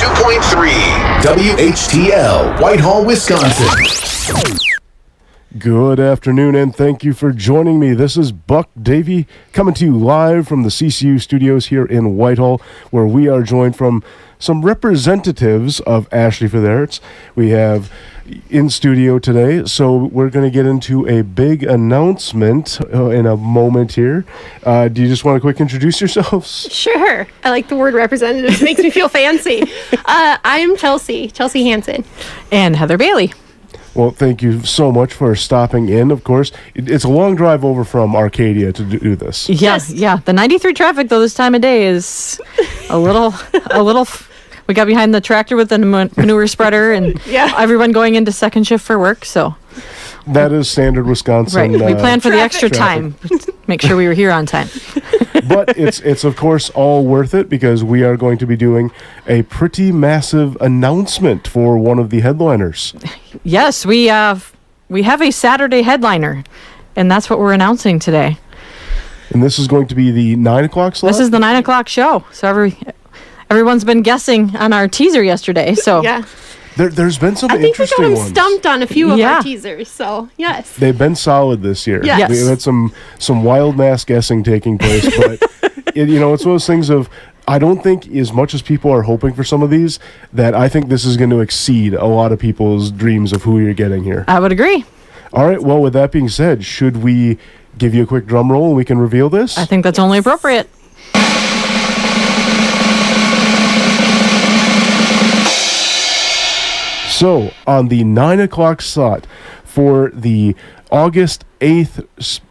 92.3 WHTL, Whitehall, Wisconsin. Good afternoon, and thank you for joining me. This is Buck Davey coming to you live from the CCU studios here in Whitehall, where we are joined from some representatives of Ashley Fitherts. We have in studio today, so we're going to get into a big announcement in a moment here. Do you just want to quick introduce yourselves? Sure. I like the word representative. It makes me feel fancy. I'm Chelsey Hanson. And Heather Bailey. Well, thank you so much for stopping in. Of course, it's a long drive over from Arcadia to do this. Yes. Yeah. The 93 traffic, though, this time of day is a little. We got behind the tractor with the manure spreader and everyone going into second shift for work. So that is standard Wisconsin. Right. We planned for the extra time. Make sure we were here on time. But it's of course all worth it because we are going to be doing a pretty massive announcement for one of the headliners. Yes, we have a Saturday headliner, and that's what we're announcing today. And this is going to be the 9 o'clock slot? This is the 9 o'clock show. So everyone's been guessing on our teaser yesterday. So yeah. There's been some interesting ones. I think we got them stumped on a few of our teasers, so yes. They've been solid this year. Yes. We've had some wild mass guessing taking place, but it's one of those things of, I don't think as much as people are hoping for some of these, that I think this is going to exceed a lot of people's dreams of who you're getting here. I would agree. All right, well, with that being said, should we give you a quick drum roll and we can reveal this? I think that's only appropriate. So, on the 9 o'clock slot for the August 8th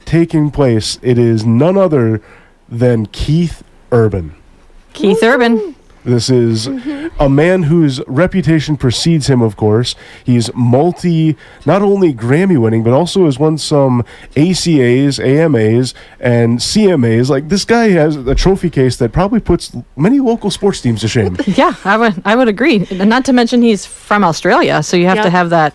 taking place, it is none other than Keith Urban. Keith Urban. This is a man whose reputation precedes him, of course. He's not only Grammy winning, but also has won some ACAs, AMAs, and CMAs. Like, this guy has a trophy case that probably puts many local sports teams to shame. Yeah, I would agree. And not to mention he's from Australia, so you have to have that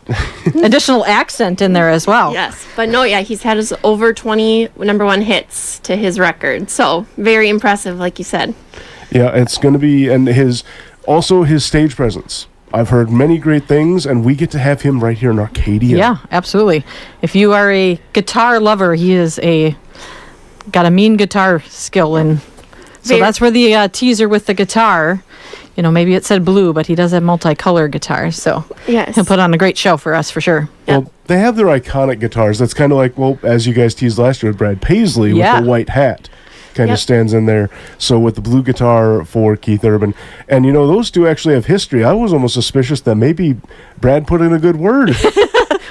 additional accent in there as well. Yes, but he's had his over 20 number one hits to his record. So very impressive, like you said. Yeah, it's going to be, and his stage presence. I've heard many great things, and we get to have him right here in Arcadia. Yeah, absolutely. If you are a guitar lover, he is got a mean guitar skill, and so that's where the teaser with the guitar. Maybe it said blue, but he does have multicolored guitars, so he'll put on a great show for us for sure. Well, they have their iconic guitars. That's kind of like, as you guys teased last year with Brad Paisley with the white hat. Kind of stands in there. So with the blue guitar for Keith Urban. And, those two actually have history. I was almost suspicious that maybe Brad put in a good word.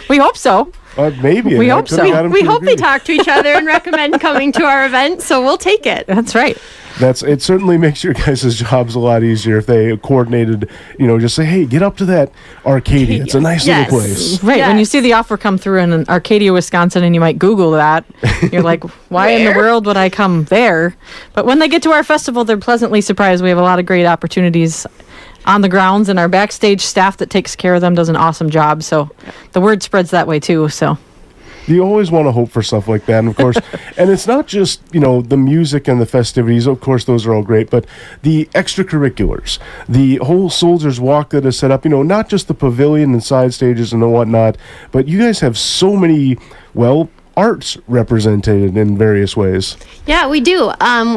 We hope so. Maybe. We hope so. We hope they talk to each other and recommend coming to our event, so we'll take it. That's right. It certainly makes your guys' jobs a lot easier if they coordinated, just say, hey, get up to that Arcadia. It's a nice little place. Right. Yes. When you see the offer come through in Arcadia, Wisconsin, and you might Google that, you're like, why in the world would I come there? But when they get to our festival, they're pleasantly surprised. We have a lot of great opportunities on the grounds, and our backstage staff that takes care of them does an awesome job. So the word spreads that way too. So you always want to hope for stuff like that, and of course, and it's not just the music and the festivities. Of course, those are all great, but the extracurriculars, the whole Soldiers Walk that is set up. Not just the pavilion and side stages and whatnot, but you guys have so many arts represented in various ways. Yeah, we do.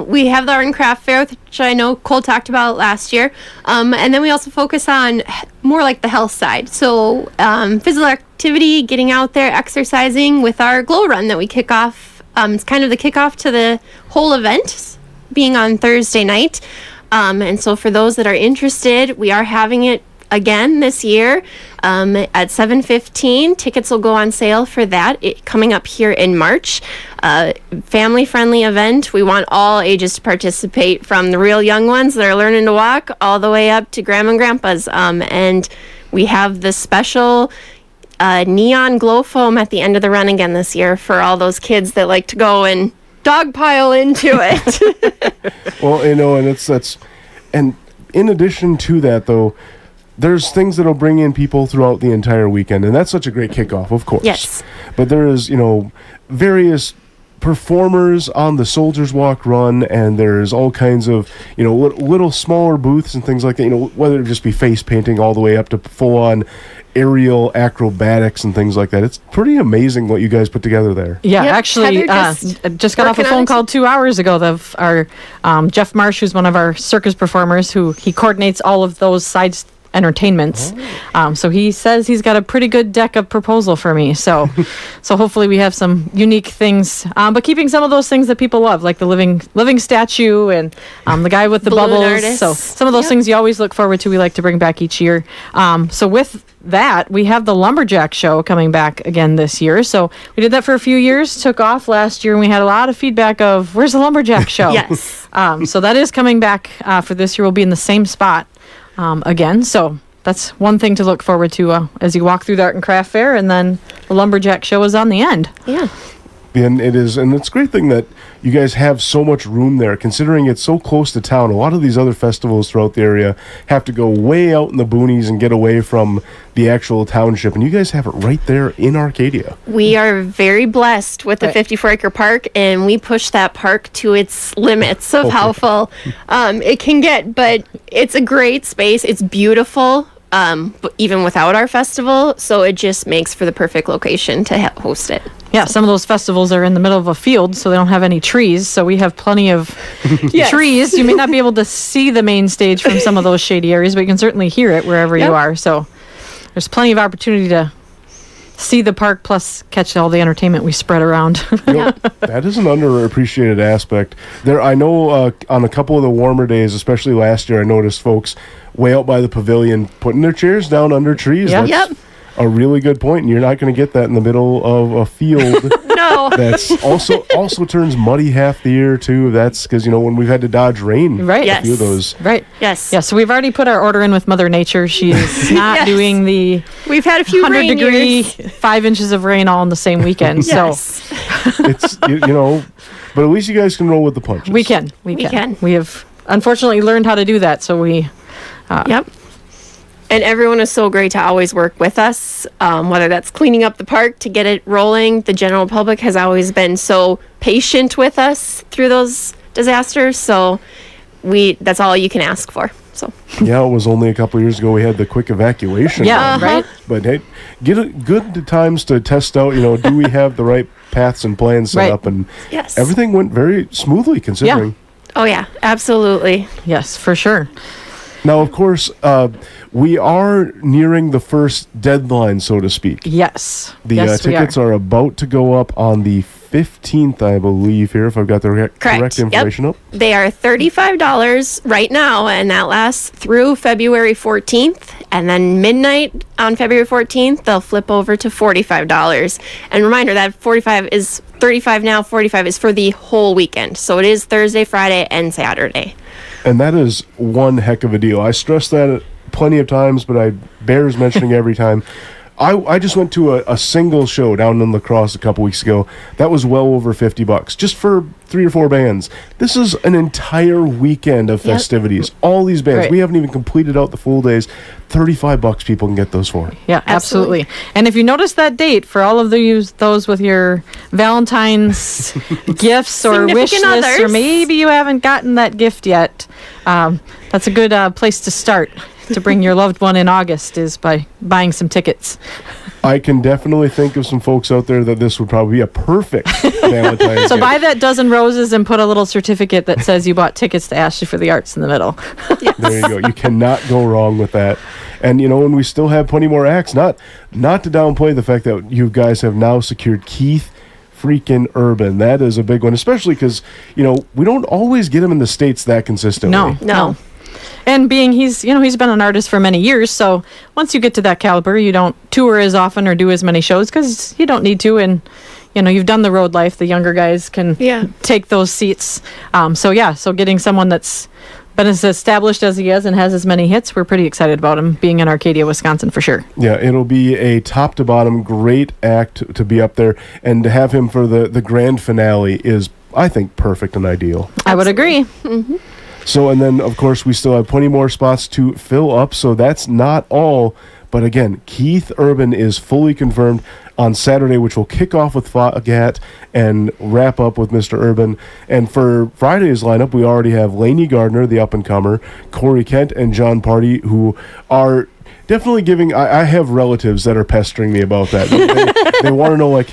We have the Art and Craft Fair, which I know Cole talked about last year. And then we also focus on more like the health side. So physical activity, getting out there, exercising with our Glow Run that we kick off. It's kind of the kickoff to the whole event, being on Thursday night. And so for those that are interested, we are having it again this year at 7:15. Tickets will go on sale for that coming up here in March. Family-friendly event. We want all ages to participate, from the real young ones that are learning to walk all the way up to grandma and grandpas. And we have the special neon glow foam at the end of the run again this year for all those kids that like to go and dogpile into it. Well, and in addition to that, though, there's things that'll bring in people throughout the entire weekend, and that's such a great kickoff, of course. Yes. But there is, various performers on the Soldiers Walk Run, and there's all kinds of, little smaller booths and things like that, whether it just be face painting all the way up to full-on aerial acrobatics and things like that. It's pretty amazing what you guys put together there. Yeah, Yep, actually, Heather just got off a working on phone it. call 2 hours ago of our Jeff Marsh, who's one of our circus performers, who he coordinates all of those side entertainments. So he says he's got a pretty good deck of proposal for me. So hopefully we have some unique things, but keeping some of those things that people love, like the living statue and the guy with the Balloon bubbles. artists. So some of those things you always look forward to. We like to bring back each year. So with that, we have the Lumberjack Show coming back again this year. So we did that for a few years, took off last year, and we had a lot of feedback of, where's the Lumberjack Show? Yes. So that is coming back for this year. We'll be in the same spot again. So that's one thing to look forward to as you walk through the Art and Craft Fair, and then the Lumberjack Show is on the end. Yeah. And it's a great thing that you guys have so much room there, considering it's so close to town. A lot of these other festivals throughout the area have to go way out in the boonies and get away from the actual township, and you guys have it right there in Arcadia. We are very blessed with the Right. 54-acre park, and we push that park to its limits of how full it can get. But it's a great space. It's beautiful, but even without our festival, so it just makes for the perfect location to host it. Yeah, some of those festivals are in the middle of a field, so they don't have any trees. So we have plenty of trees. You may not be able to see the main stage from some of those shady areas, but you can certainly hear it wherever Yep. you are. So there's plenty of opportunity to see the park, plus catch all the entertainment we spread around. That is an underappreciated aspect. I know on a couple of the warmer days, especially last year, I noticed folks way out by the pavilion putting their chairs down under trees. Yeah. That's Yep. a really good point, and you're not going to get that in the middle of a field. No. That's also turns muddy half the year too. That's because when we've had to dodge rain, Right. a few of those. Right. Yes. Yeah, so we've already put our order in with Mother Nature. She's not Yes. doing the We've had a few 100-degree, rain years. 5 inches of rain all in the same weekend. Yes. So It's but at least you guys can roll with the punches. we can. We have unfortunately learned how to do that. So we. Yep. And everyone is so great to always work with us, whether that's cleaning up the park to get it rolling. The general public has always been so patient with us through those disasters. So that's all you can ask for. So Yeah, it was only a couple of years ago we had the quick evacuation. Yeah, run. right. But hey, good times to test out, do we have the right paths and plans set Right. up? And yes. everything went very smoothly considering. Oh yeah, absolutely. Yes, for sure. Now, of course, we are nearing the first deadline, so to speak. Yes. The yes, we tickets are about to go up on the 15th, I believe, here, if I've got the correct information up. They are $35 right now, and that lasts through February 14th. And then midnight on February 14th, they'll flip over to $45. And reminder that 45 is 35 now, 45 is for the whole weekend. So it is Thursday, Friday, and Saturday. And that is one heck of a deal. I stress that plenty of times, but I bears mentioning every time. I just went to a single show down in La Crosse a couple weeks ago. That was well over $50 just for 3 or 4 bands. This is an entire weekend of Yep. festivities. All these bands. Right. We haven't even completed out the full days. $35 people can get those for. Yeah, absolutely. And if you notice that date for all of those with your Valentine's gifts or wish Significant lists, or others. maybe you haven't gotten that gift yet, that's a good place to start to bring your loved one in August, is by buying some tickets. I can definitely think of some folks out there that this would probably be a perfect Valentine's So gift. buy that dozen roses and put a little certificate that says you bought tickets to Ashley for the Arts in the middle. There you go. You cannot go wrong with that. And and we still have plenty more acts. Not to downplay the fact that you guys have now secured Keith freaking Urban. That is a big one, especially because we don't always get him in the States that consistently. No. And being he's been an artist for many years, so once you get to that caliber, you don't tour as often or do as many shows because you don't need to, and you've done the road life. The younger guys can take those seats. So getting someone that's been as established as he is and has as many hits, we're pretty excited about him being in Arcadia, Wisconsin for sure. Yeah, it'll be a top to bottom great act to be up there, and to have him for the grand finale is, I think, perfect and ideal. I would agree. So, and then, of course, we still have plenty more spots to fill up, so that's not all. But again, Keith Urban is fully confirmed on Saturday, which will kick off with Fogat and wrap up with Mr. Urban. And for Friday's lineup, we already have Lainey Gardner, the up-and-comer, Corey Kent, and John Party, who are definitely giving. I have relatives that are pestering me about that. They want to know, like,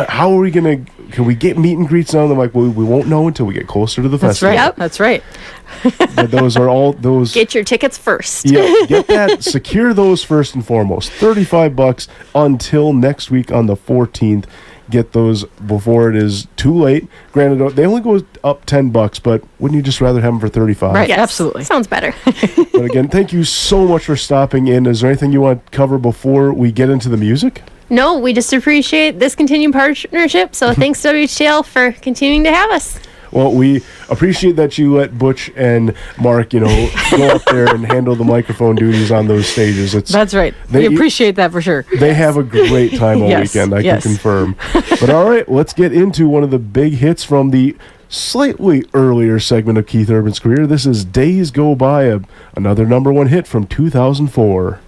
how are we going to, can we get meet and greets now? And I'm like, well, we won't know until we get closer to the That's festival. right. Yep. That's right. But those are all those. Get your tickets first. Yeah, get that. Secure those first and foremost. $35 until next week on the 14th. Get those before it is too late. Granted, they only go up $10, but wouldn't you just rather have them for $35? Right. Yes, Absolutely. Sounds better. But again, thank you so much for stopping in. Is there anything you want to cover before we get into the music? No, we just appreciate this continued partnership. So thanks WHTL for continuing to have us. Well, we appreciate that you let Butch and Mark, go up there and handle the microphone duties on those stages. That's right. We appreciate that for sure. They have a great time all Yes, weekend, I yes. can confirm. But all right, let's get into one of the big hits from the slightly earlier segment of Keith Urban's career. This is Days Go By, another number one hit from 2004.